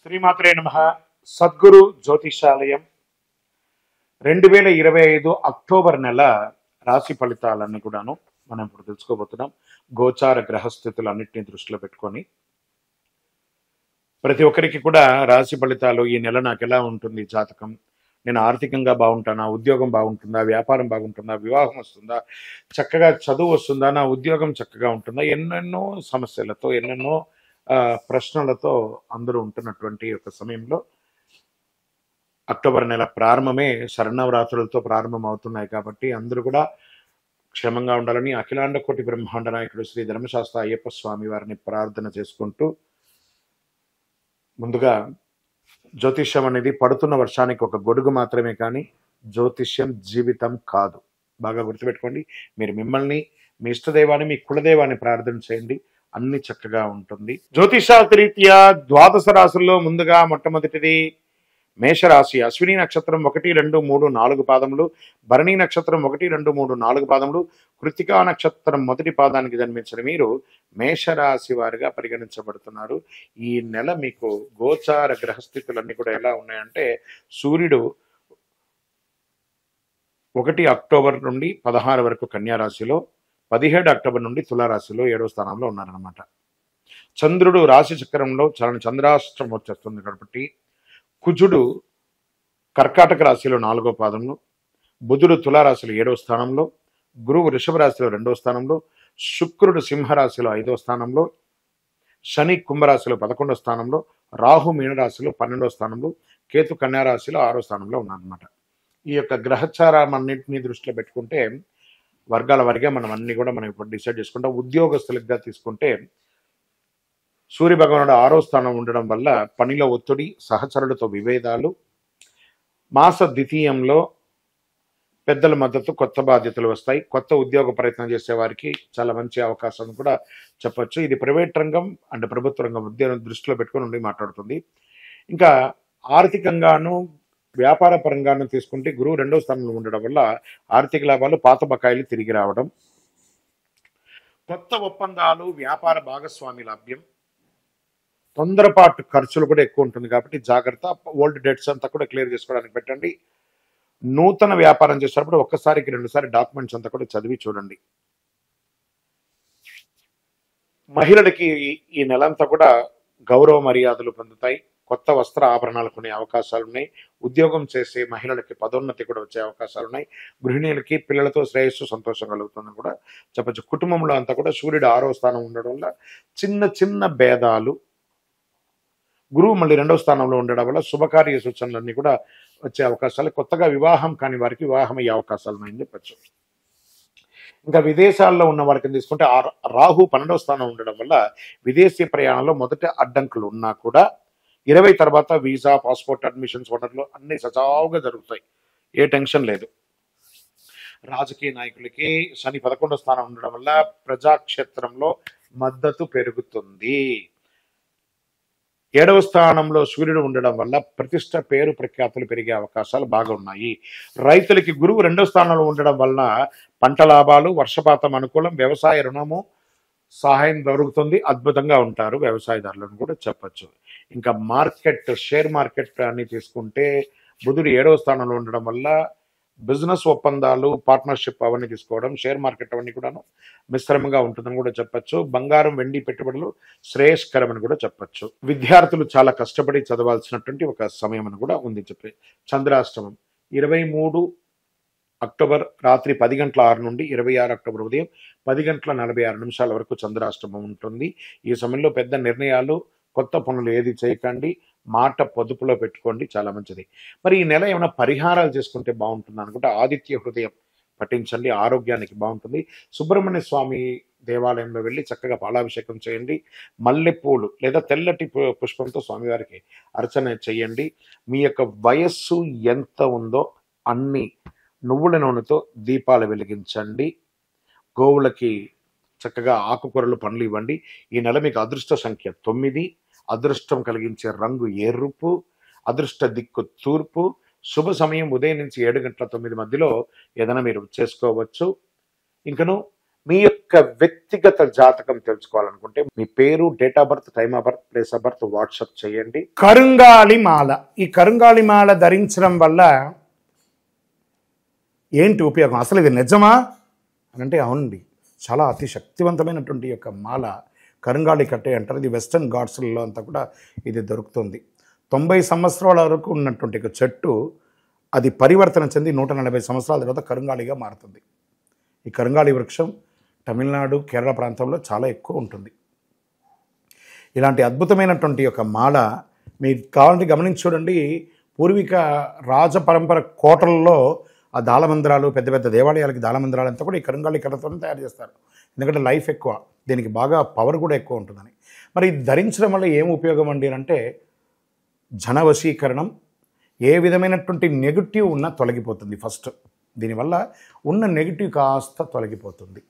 శ్రీమాత్రే నమః. సద్గురు జ్యోతిషాలయం 2025 అక్టోబర్ నెల రాశి ఫలితాలన్నీ కూడాను మనం ఇప్పుడు తెలుసుకోబోతున్నాం. గోచార గ్రహస్థితులన్నింటినీ దృష్టిలో పెట్టుకొని ప్రతి ఒక్కరికి కూడా రాశి ఫలితాలు ఈ నెల నాకు ఎలా ఉంటుంది, జాతకం, నేను ఆర్థికంగా బాగుంటానా, ఉద్యోగం బాగుంటుందా, వ్యాపారం బాగుంటుందా, వివాహం వస్తుందా, చక్కగా చదువు వస్తుందా, నా ఉద్యోగం చక్కగా ఉంటుందా, ఎన్నెన్నో సమస్యలతో ఎన్నెన్నో ప్రశ్నలతో అందరూ ఉంటున్నటువంటి ఒక సమయంలో అక్టోబర్ నెల ప్రారంభమే శరణవరాత్రులతో ప్రారంభం అవుతున్నాయి కాబట్టి అందరూ కూడా క్షేమంగా ఉండాలని అఖిలాండ కోటి బ్రహ్మాండ నాయకుడు శ్రీ ధర్మశాస్త్ర అయ్యప్ప స్వామి వారిని ప్రార్థన చేసుకుంటూ, ముందుగా జ్యోతిష్యం అనేది పడుతున్న వర్షానికి ఒక గొడుగు మాత్రమే, కానీ జ్యోతిష్యం జీవితం కాదు. బాగా గుర్తుపెట్టుకోండి. మీరు మిమ్మల్ని, మీ ఇష్టదైవాన్ని, మీ కులదైవాన్ని ప్రార్థన చేయండి, అన్ని చక్కగా ఉంటుంది. జ్యోతిషాస్త్రరీత్యా ద్వాదశ రాశుల్లో ముందుగా మొట్టమొదటిది మేషరాశి. అశ్విని నక్షత్రం 1, 2, 3, 4 పాదములు, భరణి నక్షత్రం 1, 2, 3, 4 పాదములు, కృత్తికా నక్షత్రం మొదటి పాదానికి జన్మించిన మీరు మేషరాశి వారిగా పరిగణించబడుతున్నారు. ఈ నెల మీకు గోచార గ్రహస్థితులన్నీ కూడా ఎలా ఉన్నాయంటే, సూర్యుడు 1 అక్టోబర్ నుండి 16 వరకు కన్యా రాశిలో, 17 అక్టోబర్ నుండి తులారాశిలో 7వ స్థానంలో ఉన్నారనమాట. చంద్రుడు రాశి చక్రంలో చంద్రాష్టం వచ్చేస్తుంది కాబట్టి, కుజుడు కర్కాటక రాశిలో 4వ పాదంలో, బుధుడు తులారాశిలో 7వ స్థానంలో, గురువు వృషభ రాశిలో 2వ స్థానంలో, శుక్రుడు సింహరాశిలో 5వ స్థానంలో, శని కుంభరాశిలో 11వ స్థానంలో, రాహు మీనరాశిలో 12వ స్థానంలో, కేతు కన్యా రాశిలో 6వ స్థానంలో ఉన్నారనమాట. ఈ యొక్క గ్రహచారాన్నింటినీ దృష్టిలో పెట్టుకుంటే వర్గాల వారిగా మనం ఇప్పుడు డిసైడ్ చేసుకుంటాం. ఉద్యోగస్తులుగా తీసుకుంటే సూర్య భగవానుడు 6వ స్థానం ఉండడం వల్ల పనిలో ఒత్తిడి, సహచరులతో విభేదాలు, మాస ద్వితీయంలో పెద్దల మద్దతు, కొత్త బాధ్యతలు వస్తాయి. కొత్త ఉద్యోగ ప్రయత్నం చేసే వారికి చాలా మంచి అవకాశం కూడా చెప్పొచ్చు. ఇది ప్రైవేట్ రంగం అండ్ ప్రభుత్వ రంగం ఉద్యోగం దృష్టిలో పెట్టుకొని ఉండి మాట్లాడుతుంది. ఇంకా ఆర్థికంగాను వ్యాపార పరంగాను తీసుకుంటే గురువు 2వ స్థానంలో ఉండడం వల్ల ఆర్థిక లాభాలు, పాత బకాయిలు తిరిగి రావడం, కొత్త ఒప్పందాలు, వ్యాపార భాగస్వామి లభ్యం, తొందరపాటు ఖర్చులు కూడా ఎక్కువ ఉంటుంది కాబట్టి జాగ్రత్త. ఓల్డ్ డెట్స్ అంతా కూడా క్లియర్ చేసుకోవడానికి పెట్టండి. నూతన వ్యాపారం చేసేటప్పుడు ఒక్కసారికి 2 సార్లు డాక్యుమెంట్స్ అంతా కూడా చదివి చూడండి. మహిళలకి ఈ నెలంతా కూడా గౌరవ మర్యాదలు పొందుతాయి. కొత్త వస్త్ర ఆభరణాలు కొనే అవకాశాలు ఉన్నాయి. ఉద్యోగం చేసే మహిళలకి పదోన్నతి కూడా వచ్చే అవకాశాలు ఉన్నాయి. గృహిణీలకి పిల్లలతో శ్రేయస్సు, సంతోషం కలుగుతుందని కూడా చెప్పచ్చు. కుటుంబంలో అంతా కూడా సూర్యుడు 6వ స్థానం ఉండడం వల్ల చిన్న చిన్న భేదాలు, గురువు మళ్ళీ 2వ స్థానంలో ఉండడం వల్ల శుభకార్య సూచనలన్నీ కూడా వచ్చే అవకాశాలు, కొత్తగా వివాహం కాని వారికి వివాహం అయ్యే అవకాశాలు ఉన్నాయని చెప్పచ్చు. ఇంకా విదేశాల్లో ఉన్న వారికి తీసుకుంటే రాహు 12వ స్థానం ఉండడం వల్ల విదేశీ ప్రయాణంలో మొదట అడ్డంకులు ఉన్నా కూడా 20 తర్వాత వీసా, పాస్పోర్ట్, అడ్మిషన్స్, ఓటర్లు అన్ని సజావుగా జరుగుతాయి. ఏ టెన్షన్ లేదు. రాజకీయ నాయకులకి శని 11వ స్థానం ఉండడం వల్ల ప్రజాక్షేత్రంలో మద్దతు పెరుగుతుంది. 7వ స్థానంలో సూర్యుడు ఉండడం వల్ల ప్రతిష్ట, పేరు ప్రఖ్యాతులు పెరిగే అవకాశాలు బాగా ఉన్నాయి. రైతులకి గురువు 2వ స్థానంలో ఉండడం వలన పంట లాభాలు, వర్షపాతం అనుకూలం, వ్యవసాయ రుణము సహాయం దొరుకుతుంది, అద్భుతంగా ఉంటారు వ్యవసాయదారులను కూడా చెప్పచ్చు. ఇంకా మార్కెట్, షేర్ మార్కెట్ అన్ని తీసుకుంటే బుధుడు 7వ స్థానంలో ఉండడం వల్ల బిజినెస్ ఒప్పందాలు, పార్ట్నర్షిప్ అవన్నీ తీసుకోవడం, షేర్ మార్కెట్ అవన్నీ కూడాను మిశ్రమంగా ఉంటుందని కూడా చెప్పచ్చు. బంగారం, వెండి పెట్టుబడులు శ్రేయస్కరమని కూడా చెప్పచ్చు. విద్యార్థులు చాలా కష్టపడి చదవాల్సినటువంటి ఒక సమయం అని కూడా ఉంది. చెప్పి చంద్రాష్టమం 23 అక్టోబర్ రాత్రి 10 గంటల 6 నుండి 26 అక్టోబర్ ఉదయం 10 గంటల 46 నిమిషాల వరకు చంద్రాష్టమం ఉంటుంది. ఈ సమయంలో పెద్ద నిర్ణయాలు, కొత్త పనులు ఏది చేయకండి. మాట పొదుపులో పెట్టుకోండి, చాలా మంచిది. మరి ఈ నెల ఏమైనా పరిహారాలు చేసుకుంటే బాగుంటుంది అనుకుంటే ఆదిత్య హృదయం పఠించండి, ఆరోగ్యానికి బాగుంటుంది. సుబ్రహ్మణ్య స్వామి దేవాలయంలో వెళ్ళి చక్కగా పాలాభిషేకం చేయండి. మల్లెపూలు లేదా తెల్లటి పుష్పంతో స్వామివారికి అర్చన చేయండి. మీ యొక్క వయస్సు ఎంత ఉందో అన్ని నువ్వుల నూనెతో దీపాలు వెలిగించండి. గోవులకి చక్కగా ఆకుకూరలు, పండ్లు ఇవ్వండి. ఈ నెల మీకు అదృష్ట సంఖ్య 9, అదృష్టం కలిగించే రంగు ఎరుపు, అదృష్ట దిక్కు తూర్పు, శుభ సమయం ఉదయం నుంచి 7 గంటల 9 మధ్యలో ఏదైనా మీరు చేసుకోవచ్చు. ఇంకను మీ యొక్క వ్యక్తిగత జాతకం తెలుసుకోవాలనుకుంటే మీ పేరు, date of birth, time of birth, place of birth WhatsApp చేయండి. కరుంగాలి మాల. ఈ కరుంగాలి మాల ధరించడం వల్ల ఏంటి ఉపయోగం? అసలు ఇది నిజమా అని అంటే అవునండి, చాలా అతి శక్తివంతమైనటువంటి యొక్క మాల కరుంగాలి కట్టే అంటారు. ఇది వెస్టర్న్ ఘాట్స్లలో అంతా కూడా ఇది దొరుకుతుంది. 90 సంవత్సరాల వరకు ఉన్నటువంటి ఒక చెట్టు అది పరివర్తన చెంది 140 సంవత్సరాల తర్వాత కరుంగాలిగా మారుతుంది. ఈ కరుంగాలి వృక్షం తమిళనాడు, కేరళ ప్రాంతంలో చాలా ఎక్కువ ఉంటుంది. ఇలాంటి అద్భుతమైనటువంటి యొక్క మాల మీరు కావాలంటే గమనించి చూడండి. పూర్వీక రాజపరంపర కోటలలో ఆ దాళమందిరాలు, పెద్ద పెద్ద దేవాలయాలకి దాళమందిరాలు అంతా కూడా ఈ కరుంగాలి కర్రతోనే తయారు చేస్తారు. ఎందుకంటే లైఫ్ ఎక్కువ, దీనికి బాగా పవర్ కూడా ఎక్కువ ఉంటుందని. మరి ఇది ధరించడం వల్ల ఏం ఉపయోగం అండి అంటే జన వశీకరణం, ఏ విధమైనటువంటి నెగిటివ్ ఉన్నా తొలగిపోతుంది. ఫస్ట్ దీనివల్ల ఉన్న నెగిటివ్ కాస్త తొలగిపోతుంది.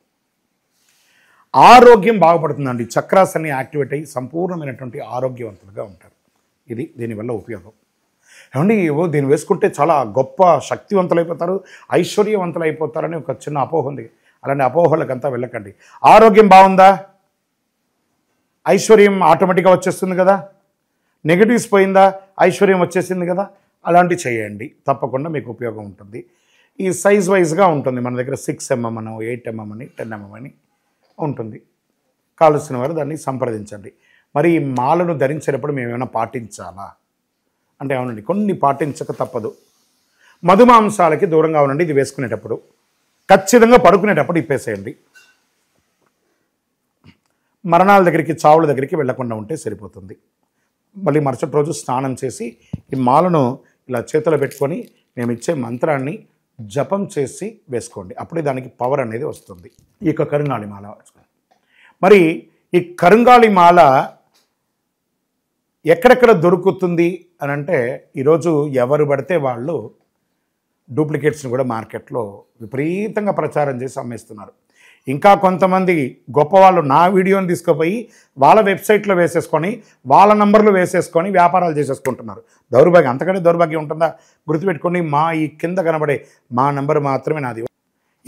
ఆరోగ్యం బాగుపడుతుందండి. చక్రాస్ అన్ని యాక్టివేట్ అయ్యి సంపూర్ణమైనటువంటి ఆరోగ్యవంతులుగా ఉంటారు. ఇది దీనివల్ల ఉపయోగం. ఏమండి దీన్ని వేసుకుంటే చాలా గొప్ప శక్తివంతులైపోతారు, ఐశ్వర్యవంతులైపోతారని ఒక చిన్న అపోహ ఉంది. అలాంటి అపోహలకంతా వెళ్ళకండి. ఆరోగ్యం బాగుందా, ఐశ్వర్యం ఆటోమేటిక్గా వచ్చేస్తుంది కదా. నెగిటివ్స్ పోయిందా, ఐశ్వర్యం వచ్చేసింది కదా. అలాంటివి చేయండి, తప్పకుండా మీకు ఉపయోగం ఉంటుంది. ఈ సైజ్ వైజ్గా ఉంటుంది. మన దగ్గర 6 mm అని, 8 mm అని, 10 mm అని ఉంటుంది. కావలసిన వారు దాన్ని సంప్రదించండి. మరి ఈ మాలను ధరించేటప్పుడు మేము ఏమైనా పాటించాలా అంటే అవునండి, కొన్ని పాటించక తప్పదు. మధుమాంసాలకి దూరంగా ఉండండి. ఇది వేసుకునేటప్పుడు ఖచ్చితంగా పడుకునేటప్పుడు ఇప్పేసేయండి. మరణాల దగ్గరికి, చావుల దగ్గరికి వెళ్లకుండా ఉంటే సరిపోతుంది. మళ్ళీ మరుసటి రోజు స్నానం చేసి ఈ మాలను ఇలా చేతిలో పెట్టుకొని మేము ఇచ్చే మంత్రాన్ని జపం చేసి వేసుకోండి. అప్పుడే దానికి పవర్ అనేది వస్తుంది. ఈ యొక్క కరుంగాలి మాల. మరి ఈ కరుంగాలి మాల ఎక్కడెక్కడ దొరుకుతుంది అని అంటే ఈరోజు ఎవరు పడితే వాళ్ళు డూప్లికేట్స్ని కూడా మార్కెట్లో విపరీతంగా ప్రచారం చేసి అమ్మేస్తున్నారు. ఇంకా కొంతమంది గొప్పవాళ్ళు నా వీడియోని తీసుకుపోయి వాళ్ళ వెబ్సైట్లో వేసేసుకొని వాళ్ళ నంబర్లు వేసేసుకొని వ్యాపారాలు చేసేసుకుంటున్నారు. దౌర్భాగ్యం, అంతకంటే దౌర్భాగ్యం ఉంటుందా? గుర్తుపెట్టుకొని మా ఈ కింద కనబడే మా నంబర్ మాత్రమే నాది.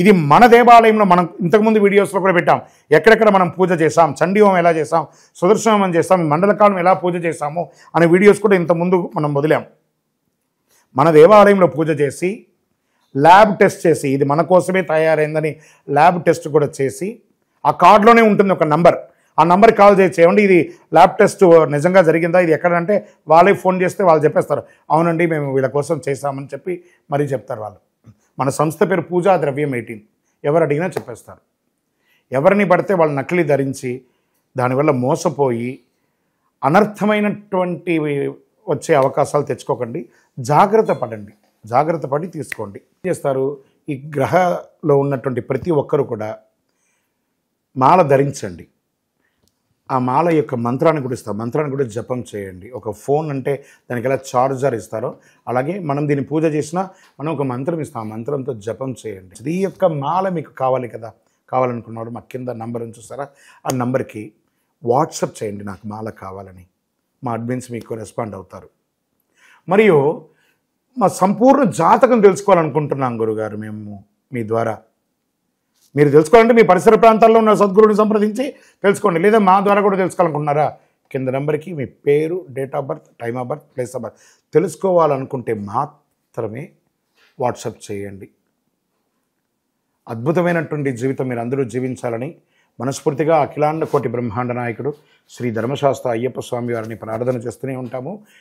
ఇది మన దేవాలయంలో మనం ఇంతకుముందు వీడియోస్లో కూడా పెట్టాం. ఎక్కడెక్కడ మనం పూజ చేసాం, చండీ హోమం ఎలా చేసాం, సుదర్శన హోమం చేసాం, మండలకాలం ఎలా పూజ చేసాము అనే వీడియోస్ కూడా ఇంతకుముందు మనం వదిలాం. మన దేవాలయంలో పూజ చేసి ల్యాబ్ టెస్ట్ చేసి ఇది మన కోసమే తయారైందని ల్యాబ్ టెస్ట్ కూడా చేసి ఆ కార్డులోనే ఉంటుంది ఒక నంబర్. ఆ నంబర్కి కాల్ చేసి ఏమండి ఇది ల్యాబ్ టెస్ట్ నిజంగా జరిగిందా, ఇది ఎక్కడంటే వాళ్ళే ఫోన్ చేస్తే వాళ్ళు చెప్పేస్తారు అవునండి మేము వీళ్ళ కోసం చేశామని చెప్పి మరీ చెప్తారు వాళ్ళు. మన సంస్థ పేరు పూజా ద్రవ్యం 18. ఎవరు అడిగినా చెప్పేస్తారు. ఎవరిని పడితే వాళ్ళు నకిలీ ధరించి దానివల్ల మోసపోయి అనర్థమైనటువంటి వచ్చే అవకాశాలు తెచ్చుకోకండి. జాగ్రత్త పడండి, జాగ్రత్త పడి తీసుకోండి. చేస్తారు ఈ గ్రహలో ఉన్నటువంటి ప్రతి ఒక్కరు కూడా మాల ధరించండి. ఆ మాల యొక్క మంత్రాన్ని కూడా ఇస్తారు. మంత్రాన్ని కూడా జపం చేయండి. ఒక ఫోన్ అంటే దానికి ఎలా చార్జర్ ఇస్తారో అలాగే మనం దీన్ని పూజ చేసినా మనం ఒక మంత్రం ఇస్తాం. ఆ మంత్రంతో జపం చేయండి. ఈ యొక్క మాల మీకు కావాలి కదా, కావాలనుకున్నవాడు మా కింద నంబర్ చూస్తారా, ఆ నంబర్కి వాట్సాప్ చేయండి నాకు మాల కావాలని. మా అడ్మిన్స్ మీకు రెస్పాండ్ అవుతారు. మరియు మా సంపూర్ణ జాతకం తెలుసుకోవాలనుకుంటున్నాం గురుగారు మేము మీ ద్వారా. మీరు తెలుసుకోవాలంటే మీ పరిసర ప్రాంతాల్లో ఉన్న సద్గురుని సంప్రదించి తెలుసుకోండి. లేదా మా ద్వారా కూడా తెలుసుకోవాలనుకుంటున్నారా, కింద నెంబర్కి మీ పేరు, date of birth, time of birth, place of birth తెలుసుకోవాలనుకుంటే మాత్రమే వాట్సాప్ చేయండి. అద్భుతమైనటువంటి జీవితం మీరు అందరూ జీవించాలని మనస్ఫూర్తిగా అఖిలాండ కోటి బ్రహ్మాండ నాయకుడు శ్రీ ధర్మశాస్త్ర అయ్యప్ప స్వామి వారిని ప్రార్థన చేస్తూనే ఉంటాము.